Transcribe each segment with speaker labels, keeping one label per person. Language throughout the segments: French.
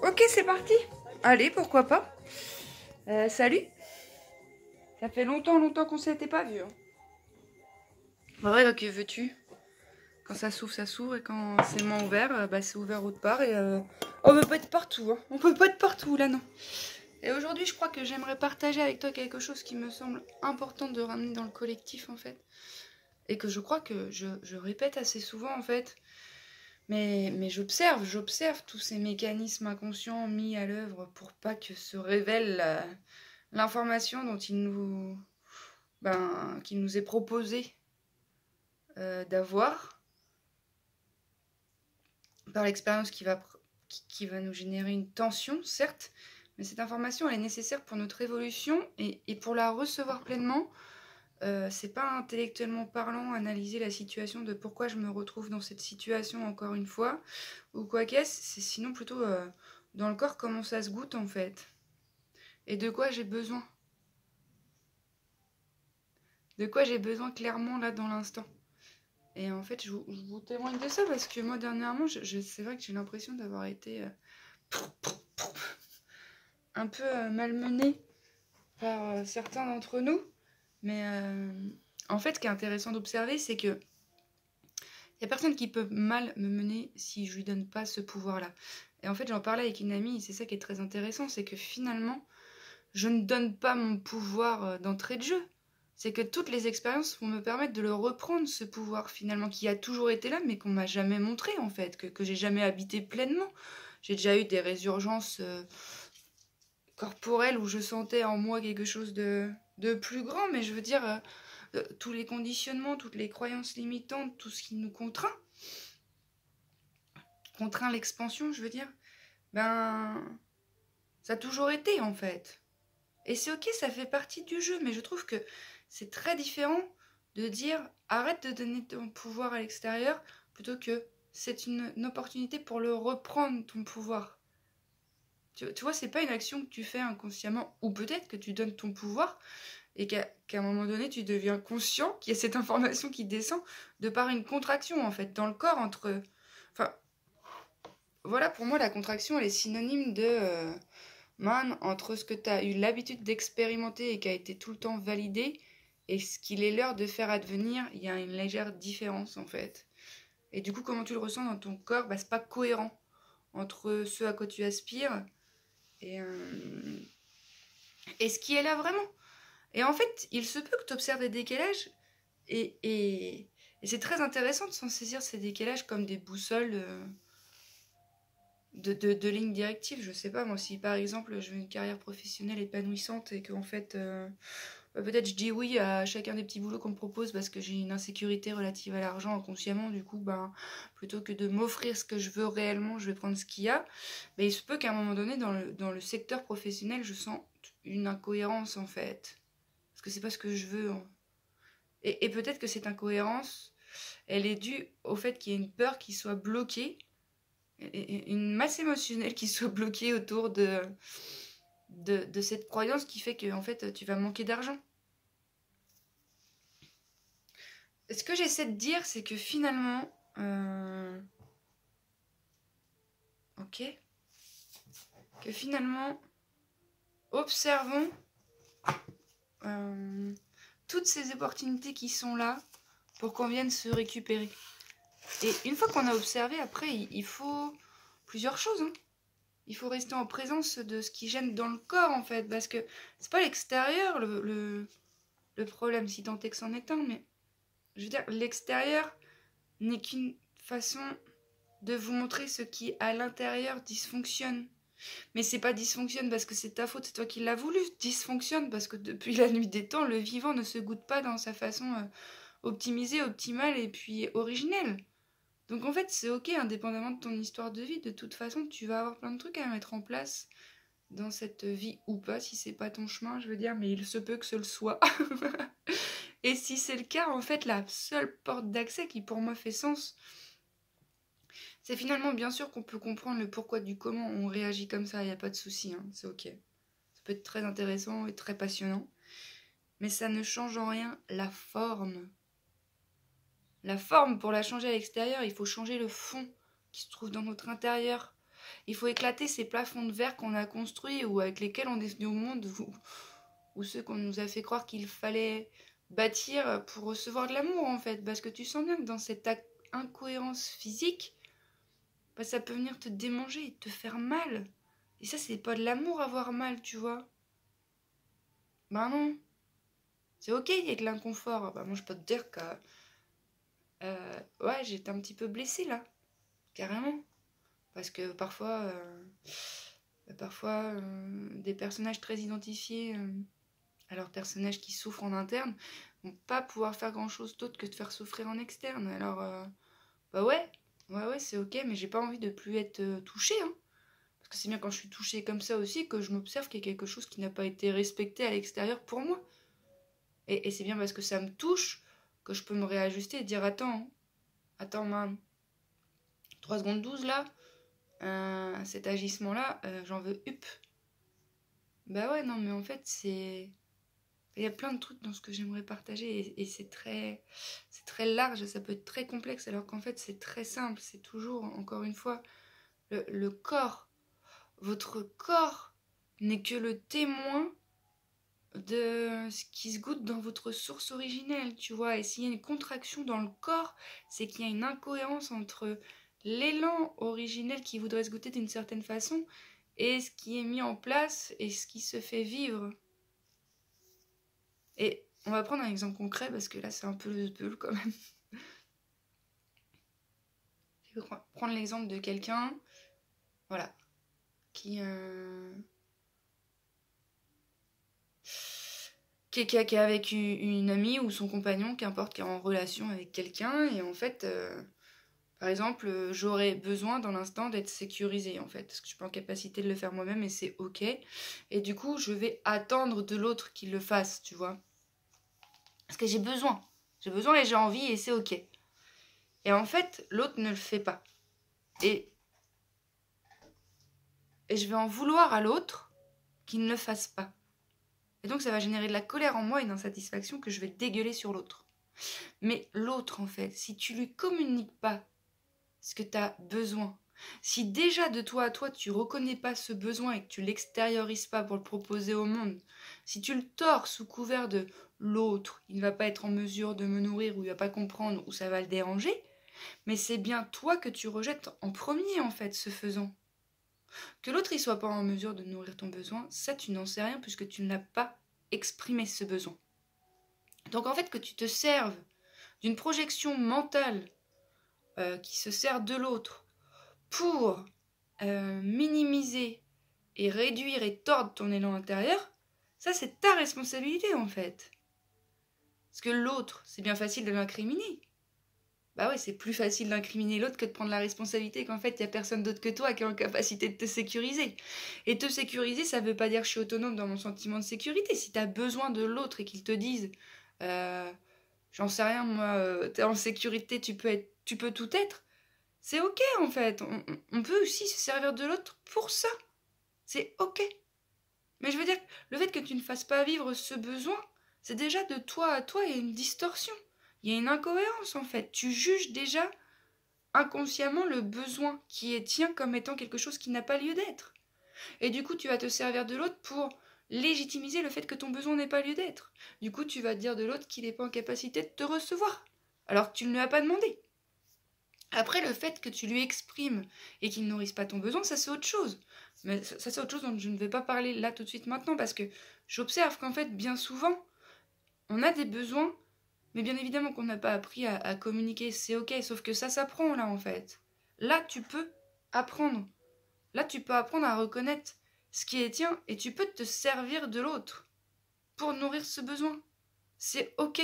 Speaker 1: Ok, c'est parti. Allez, pourquoi pas. Salut. Ça fait longtemps qu'on s'était pas vu. Hein. Ouais, que veux-tu? Quand ça s'ouvre et quand c'est moins ouvert, bah, c'est ouvert autre part et on peut pas être partout. Hein. On peut pas être partout là, non. Et aujourd'hui, je crois que j'aimerais partager avec toi quelque chose qui me semble important de ramener dans le collectif en fait. Et que je crois que je répète assez souvent en fait. Mais j'observe tous ces mécanismes inconscients mis à l'œuvre pour pas que se révèle l'information dont qu'il nous est proposé d'avoir par l'expérience qui va nous générer une tension, certes, mais cette information elle est nécessaire pour notre évolution et pour la recevoir pleinement. C'est pas intellectuellement parlant analyser la situation de pourquoi je me retrouve dans cette situation encore une fois ou quoi qu'est-ce, c'est sinon plutôt dans le corps comment ça se goûte en fait et de quoi j'ai besoin clairement là dans l'instant. Et en fait je vous témoigne de ça parce que moi dernièrement c'est vrai que j'ai l'impression d'avoir été un peu malmenée par certains d'entre nous, mais en fait ce qui est intéressant d'observer c'est que il n'y a personne qui peut mal me mener si je lui donne pas ce pouvoir-là. Et en fait, j'en parlais avec une amie, et c'est ça qui est très intéressant, c'est que finalement, je ne donne pas mon pouvoir d'entrée de jeu. C'est que toutes les expériences vont me permettre de le reprendre, ce pouvoir finalement, qui a toujours été là, mais qu'on m'a jamais montré en fait, que j'ai jamais habité pleinement. J'ai déjà eu des résurgences corporelles où je sentais en moi quelque chose de plus grand, mais je veux dire... tous les conditionnements, toutes les croyances limitantes, tout ce qui nous contraint l'expansion, je veux dire, ben, ça a toujours été en fait. Et c'est ok, ça fait partie du jeu, mais je trouve que c'est très différent de dire arrête de donner ton pouvoir à l'extérieur plutôt que c'est une opportunité pour le reprendre ton pouvoir. Tu vois, c'est pas une action que tu fais inconsciemment, ou peut-être que tu donnes ton pouvoir et qu'à un moment donné, tu deviens conscient qu'il y a cette information qui descend de par une contraction, en fait, dans le corps entre... Enfin, voilà, pour moi, la contraction, elle est synonyme de... man, entre ce que tu as eu l'habitude d'expérimenter et qui a été tout le temps validé et ce qu'il est l'heure de faire advenir, il y a une légère différence, en fait. Et du coup, comment tu le ressens dans ton corps, bah, c'est pas cohérent entre ce à quoi tu aspires et ce qui est là vraiment. Et en fait, il se peut que tu observes des décalages et c'est très intéressant de s'en saisir ces décalages comme des boussoles de lignes directives. Je sais pas, moi, si par exemple je veux une carrière professionnelle épanouissante et qu'en fait, peut-être je dis oui à chacun des petits boulots qu'on me propose parce que j'ai une insécurité relative à l'argent inconsciemment, du coup, ben, plutôt que de m'offrir ce que je veux réellement, je vais prendre ce qu'il y a. Mais il se peut qu'à un moment donné, dans le secteur professionnel, je sens une incohérence en fait. Parce que c'est pas ce que je veux. Hein. Et peut-être que cette incohérence, elle est due au fait qu'il y ait une peur qui soit bloquée, une masse émotionnelle qui soit bloquée autour de cette croyance qui fait que en fait, tu vas manquer d'argent. Ce que j'essaie de dire, c'est que finalement... ok. Que finalement, observons toutes ces opportunités qui sont là pour qu'on vienne se récupérer. Et une fois qu'on a observé, après, il faut plusieurs choses. Hein. Il faut rester en présence de ce qui gêne dans le corps, en fait. Parce que c'est pas l'extérieur le problème, si tant est que c'en est un. Mais je veux dire, l'extérieur n'est qu'une façon de vous montrer ce qui, à l'intérieur, dysfonctionne. Mais c'est pas dysfonctionne parce que c'est ta faute, c'est toi qui l'as voulu. Dysfonctionne parce que depuis la nuit des temps, le vivant ne se goûte pas dans sa façon optimisée, optimale et puis originelle. Donc en fait, c'est ok, indépendamment de ton histoire de vie, de toute façon, tu vas avoir plein de trucs à mettre en place dans cette vie ou pas, si c'est pas ton chemin, je veux dire, mais il se peut que ce le soit. Et si c'est le cas, en fait, la seule porte d'accès qui pour moi fait sens, c'est finalement bien sûr qu'on peut comprendre le pourquoi du comment on réagit comme ça, il n'y a pas de souci, hein, c'est ok. Ça peut être très intéressant et très passionnant, mais ça ne change en rien la forme. La forme, pour la changer à l'extérieur, il faut changer le fond qui se trouve dans notre intérieur. Il faut éclater ces plafonds de verre qu'on a construits ou avec lesquels on est venu au monde, ou ceux qu'on nous a fait croire qu'il fallait bâtir pour recevoir de l'amour, en fait. Parce que tu sens bien que dans cette incohérence physique, bah, ça peut venir te démanger et te faire mal. Et ça, c'est pas de l'amour avoir mal, tu vois. Bah non. C'est ok, il y a de l'inconfort. Bah moi, je peux te dire que... ouais, j'étais un petit peu blessée, là. Carrément. Parce que parfois des personnages très identifiés à leurs personnages qui souffrent en interne vont pas pouvoir faire grand-chose d'autre que de faire souffrir en externe. Alors, bah ouais, c'est ok, mais j'ai pas envie de plus être touchée, hein. Parce que c'est bien quand je suis touchée comme ça aussi que je m'observe qu'il y a quelque chose qui n'a pas été respecté à l'extérieur pour moi. Et c'est bien parce que ça me touche que je peux me réajuster et dire attends man, 3 secondes 12 là, cet agissement-là, j'en veux up. Bah ouais, non, mais en fait, c'est... Il y a plein de trucs dans ce que j'aimerais partager et c'est très large, ça peut être très complexe, alors qu'en fait, c'est très simple. C'est toujours, encore une fois, le corps. Votre corps n'est que le témoin de ce qui se goûte dans votre source originelle, tu vois. Et s'il y a une contraction dans le corps, c'est qu'il y a une incohérence entre l'élan originel qui voudrait se goûter d'une certaine façon et ce qui est mis en place et ce qui se fait vivre. Et on va prendre un exemple concret parce que là c'est un peu le bulle quand même. Je vais prendre l'exemple de quelqu'un, voilà, qui est avec une amie ou son compagnon, qu'importe, qui est en relation avec quelqu'un, et en fait, par exemple, j'aurais besoin dans l'instant d'être sécurisée, en fait, parce que je suis pas en capacité de le faire moi-même, et c'est ok, et du coup, je vais attendre de l'autre qu'il le fasse, tu vois, parce que j'ai besoin et j'ai envie, et c'est ok. Et en fait, l'autre ne le fait pas, et je vais en vouloir à l'autre qu'il ne le fasse pas. Et donc ça va générer de la colère en moi et une insatisfaction que je vais dégueuler sur l'autre. Mais l'autre, en fait, si tu lui communiques pas ce que tu as besoin, si déjà de toi à toi tu reconnais pas ce besoin et que tu l'extériorises pas pour le proposer au monde, si tu le tords sous couvert de l'autre, il ne va pas être en mesure de me nourrir ou il va pas comprendre ou ça va le déranger, mais c'est bien toi que tu rejettes en premier, en fait, ce faisant. Que l'autre il soit pas en mesure de nourrir ton besoin, ça tu n'en sais rien puisque tu n'as pas exprimé ce besoin. Donc en fait que tu te serves d'une projection mentale qui se sert de l'autre pour minimiser et réduire et tordre ton élan intérieur, ça c'est ta responsabilité en fait. Parce que l'autre, c'est bien facile de l'incriminer. Bah ouais, c'est plus facile d'incriminer l'autre que de prendre la responsabilité qu'en fait, il n'y a personne d'autre que toi qui est en capacité de te sécuriser. Et te sécuriser, ça veut pas dire je suis autonome dans mon sentiment de sécurité. Si tu as besoin de l'autre et qu'il te dise j'en sais rien, moi, t'es en sécurité, tu peux tout être, c'est ok en fait. On peut aussi se servir de l'autre pour ça. C'est ok. Mais je veux dire, le fait que tu ne fasses pas vivre ce besoin, c'est déjà de toi à toi, il y a une distorsion. Il y a une incohérence en fait. Tu juges déjà inconsciemment le besoin qui est tien comme étant quelque chose qui n'a pas lieu d'être. Et du coup, tu vas te servir de l'autre pour légitimiser le fait que ton besoin n'ait pas lieu d'être. Du coup, tu vas te dire de l'autre qu'il n'est pas en capacité de te recevoir, alors que tu ne lui as pas demandé. Après, le fait que tu lui exprimes et qu'il ne nourrisse pas ton besoin, ça c'est autre chose. Mais ça c'est autre chose dont je ne vais pas parler là tout de suite maintenant, parce que j'observe qu'en fait, bien souvent, on a des besoins, mais bien évidemment qu'on n'a pas appris à communiquer, c'est ok, sauf que ça s'apprend là en fait. Là, tu peux apprendre. Là, tu peux apprendre à reconnaître ce qui est tien et tu peux te servir de l'autre pour nourrir ce besoin. C'est ok.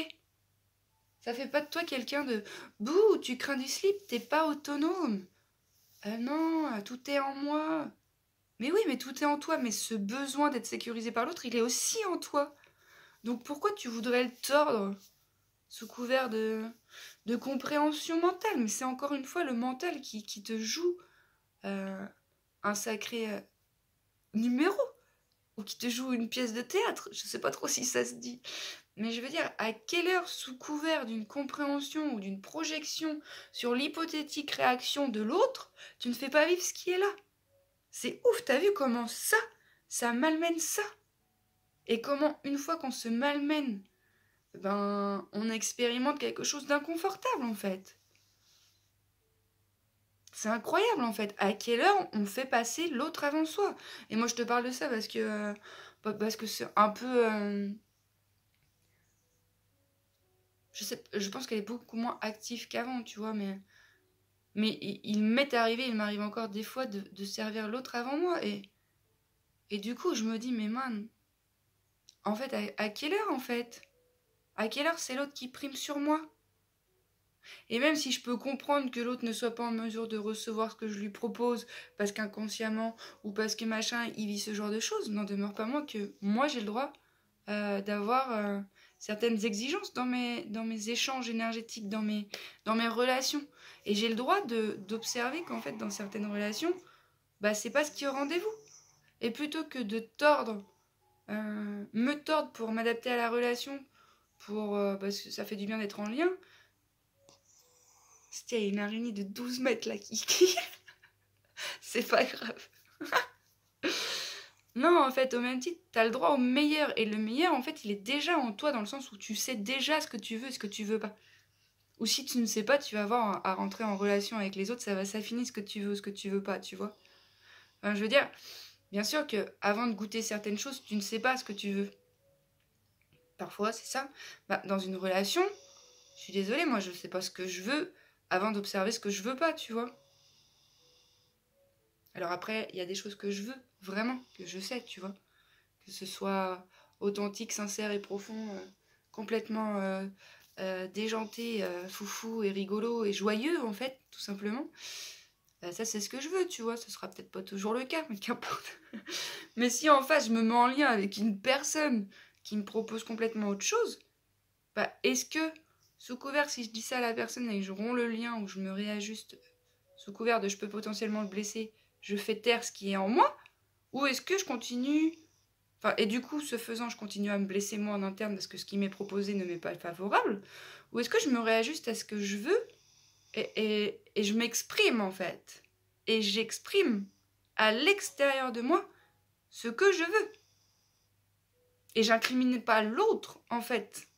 Speaker 1: Ça fait pas de toi quelqu'un de bouh, tu crains du slip, t'es pas autonome. Non, tout est en moi. Mais oui, mais tout est en toi, mais ce besoin d'être sécurisé par l'autre, il est aussi en toi. Donc pourquoi tu voudrais le tordre sous couvert de compréhension mentale? Mais c'est encore une fois le mental qui te joue un sacré numéro, ou qui te joue une pièce de théâtre. Je sais pas trop si ça se dit. Mais je veux dire, à quelle heure, sous couvert d'une compréhension ou d'une projection sur l'hypothétique réaction de l'autre, tu ne fais pas vivre ce qui est là? C'est ouf, t'as vu comment ça malmène ça. Et comment, une fois qu'on se malmène, ben, on expérimente quelque chose d'inconfortable, en fait. C'est incroyable, en fait. À quelle heure on fait passer l'autre avant soi? Et moi, je te parle de ça parce que c'est un peu... je pense qu'elle est beaucoup moins active qu'avant, tu vois, mais il m'est arrivé, il m'arrive encore des fois de servir l'autre avant moi. Et du coup, je me dis, mais man, en fait, à quelle heure, en fait? À quelle heure c'est l'autre qui prime sur moi? Et même si je peux comprendre que l'autre ne soit pas en mesure de recevoir ce que je lui propose, parce qu'inconsciemment, ou parce que machin, il vit ce genre de choses, n'en demeure pas moins que moi, j'ai le droit d'avoir certaines exigences dans mes échanges énergétiques, dans mes relations. Et j'ai le droit d'observer qu'en fait, dans certaines relations, bah, c'est pas ce qui est au rendez-vous. Et plutôt que de me tordre pour m'adapter à la relation, parce que ça fait du bien d'être en lien, il y a une araignée de 12 mètres là qui... c'est pas grave. Non, en fait, au même titre, t'as le droit au meilleur. Et le meilleur, en fait, il est déjà en toi, dans le sens où tu sais déjà ce que tu veux et ce que tu veux pas. Ou si tu ne sais pas, tu vas avoir à rentrer en relation avec les autres, ça va s'affiner ce que tu veux ou ce que tu veux pas, tu vois. Enfin, je veux dire, bien sûr que avant de goûter certaines choses, tu ne sais pas ce que tu veux. Parfois, c'est ça. Bah, dans une relation, je suis désolée, moi, je sais pas ce que je veux avant d'observer ce que je veux pas, tu vois. Alors après, il y a des choses que je veux, vraiment, que je sais, tu vois. Que ce soit authentique, sincère et profond, complètement déjanté, foufou et rigolo et joyeux, en fait, tout simplement. Ça, c'est ce que je veux, tu vois. Ce sera peut-être pas toujours le cas, mais qu'importe. Mais si en face, je me mets en lien avec une personne qui me propose complètement autre chose, bah, est-ce que, sous couvert, si je dis ça à la personne et que je romps le lien ou je me réajuste, sous couvert de je peux potentiellement le blesser, je fais taire ce qui est en moi? Ou est-ce que je continue... Enfin, et du coup, ce faisant, je continue à me blesser moi en interne parce que ce qui m'est proposé ne m'est pas favorable? Ou est-ce que je me réajuste à ce que je veux et je m'exprime en fait? Et j'exprime à l'extérieur de moi ce que je veux. Et j'incrimine pas l'autre en fait.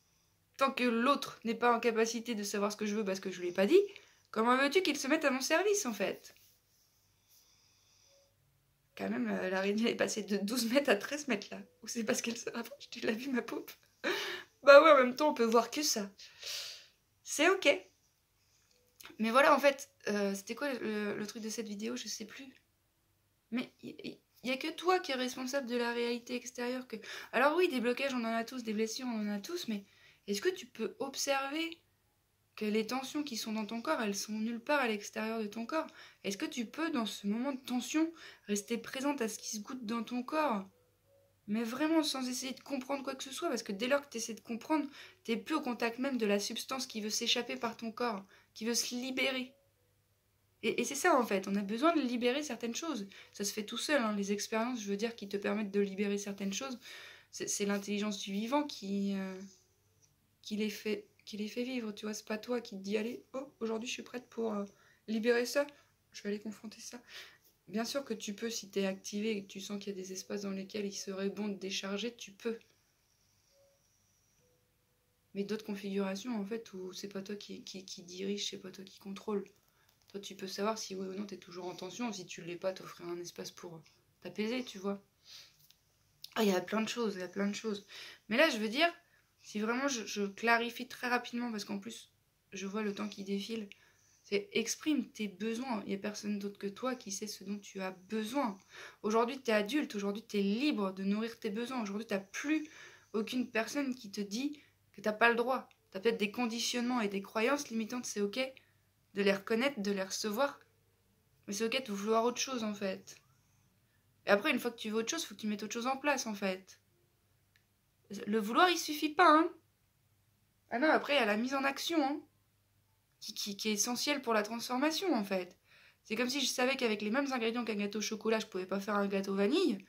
Speaker 1: Tant que l'autre n'est pas en capacité de savoir ce que je veux parce que je lui ai pas dit, comment veux-tu qu'il se mette à mon service en fait? Quand même, l'araignée est passée de 12 mètres à 13 mètres là. Ou c'est parce qu'elle se rapproche, tu l'as vu ma paupe? Bah ouais, en même temps, on peut voir que ça. C'est ok. Mais voilà, en fait, c'était quoi le truc de cette vidéo? Je sais plus. Mais il y a que toi qui es responsable de la réalité extérieure. Alors oui, des blocages, on en a tous, des blessures, on en a tous, mais est-ce que tu peux observer que les tensions qui sont dans ton corps, elles sont nulle part à l'extérieur de ton corps? Est-ce que tu peux, dans ce moment de tension, rester présente à ce qui se goûte dans ton corps? Mais vraiment sans essayer de comprendre quoi que ce soit, parce que dès lors que tu essaies de comprendre, t'es plus au contact même de la substance qui veut s'échapper par ton corps, qui veut se libérer. Et c'est ça en fait, on a besoin de libérer certaines choses. Ça se fait tout seul, hein. Les expériences, je veux dire, qui te permettent de libérer certaines choses, c'est l'intelligence du vivant qui les fait vivre, tu vois. C'est pas toi qui te dis, allez, oh, aujourd'hui je suis prête pour libérer ça, je vais aller confronter ça. Bien sûr que tu peux, si tu es activé et que tu sens qu'il y a des espaces dans lesquels il serait bon de décharger, tu peux. Mais d'autres configurations, en fait, où c'est pas toi qui dirige, c'est pas toi qui contrôle. Toi, tu peux savoir si oui ou non t'es toujours en tension. Si tu l'es pas, t'offrir un espace pour t'apaiser, tu vois. Ah, il y a plein de choses, il y a plein de choses. Mais là, je veux dire, si vraiment je clarifie très rapidement, parce qu'en plus, je vois le temps qui défile, c'est exprime tes besoins. Il n'y a personne d'autre que toi qui sait ce dont tu as besoin. Aujourd'hui, tu es adulte. Aujourd'hui, tu es libre de nourrir tes besoins. Aujourd'hui, tu n'as plus aucune personne qui te dit que tu n'as pas le droit. Tu as peut-être des conditionnements et des croyances limitantes. C'est ok de les reconnaître, de les recevoir. Mais c'est ok de vouloir autre chose, en fait. Et après, une fois que tu veux autre chose, il faut que tu mettes autre chose en place, en fait. Le vouloir, il suffit pas, hein. Ah non, après, il y a la mise en action, hein. Qui est essentiel pour la transformation en fait. C'est comme si je savais qu'avec les mêmes ingrédients qu'un gâteau au chocolat, je pouvais pas faire un gâteau vanille,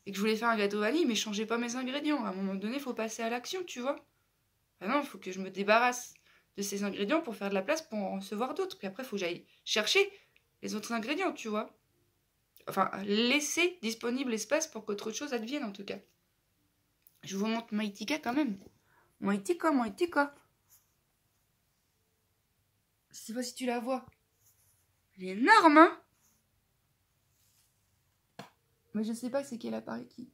Speaker 1: et que je voulais faire un gâteau vanille, mais je changeais pas mes ingrédients. À un moment donné, il faut passer à l'action, tu vois. Ah non, il faut que je me débarrasse de ces ingrédients pour faire de la place pour en recevoir d'autres. Puis après, il faut que j'aille chercher les autres ingrédients, tu vois. Enfin, laisser disponible l'espace pour qu'autre chose advienne, en tout cas. Je vous montre Maïtika quand même. Maïtika. Je sais pas si tu la vois. Elle est énorme, hein? Mais je sais pas c'est quel appareil qui.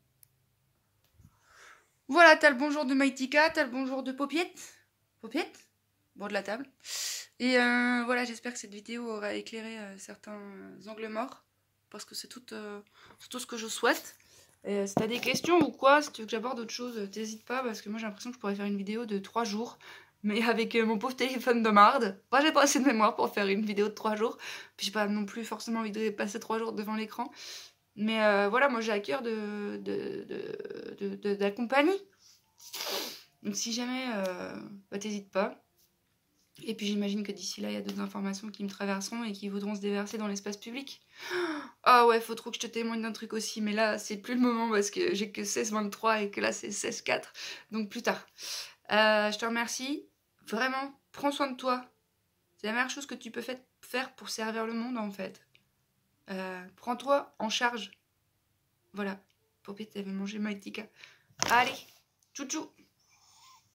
Speaker 1: Voilà, t'as le bonjour de Maïtika, t'as le bonjour de Popiette. Popiette? Bord de la table. Et voilà, j'espère que cette vidéo aura éclairé certains angles morts. Parce que c'est tout ce que je souhaite. Et si t'as des questions ou quoi, si tu veux que j'aborde autre chose, t'hésites pas. Parce que moi j'ai l'impression que je pourrais faire une vidéo de 3 jours. Mais avec mon pauvre téléphone de marde. Moi j'ai pas assez de mémoire pour faire une vidéo de 3 jours. Puis j'ai pas non plus forcément envie de passer 3 jours devant l'écran. Mais voilà, moi j'ai à cœur d'accompagner. Donc si jamais, bah, t'hésites pas. Et puis j'imagine que d'ici là, il y a d'autres informations qui me traverseront et qui voudront se déverser dans l'espace public. Ah ouais, faut trop que je te témoigne d'un truc aussi, mais là, c'est plus le moment parce que j'ai que 16-23 et que là, c'est 16-4. Donc plus tard. Je te remercie. Vraiment, prends soin de toi. C'est la meilleure chose que tu peux faire pour servir le monde, en fait. Prends-toi en charge. Voilà. Popette, elle veut manger Maïtika. Allez, tchou tchou.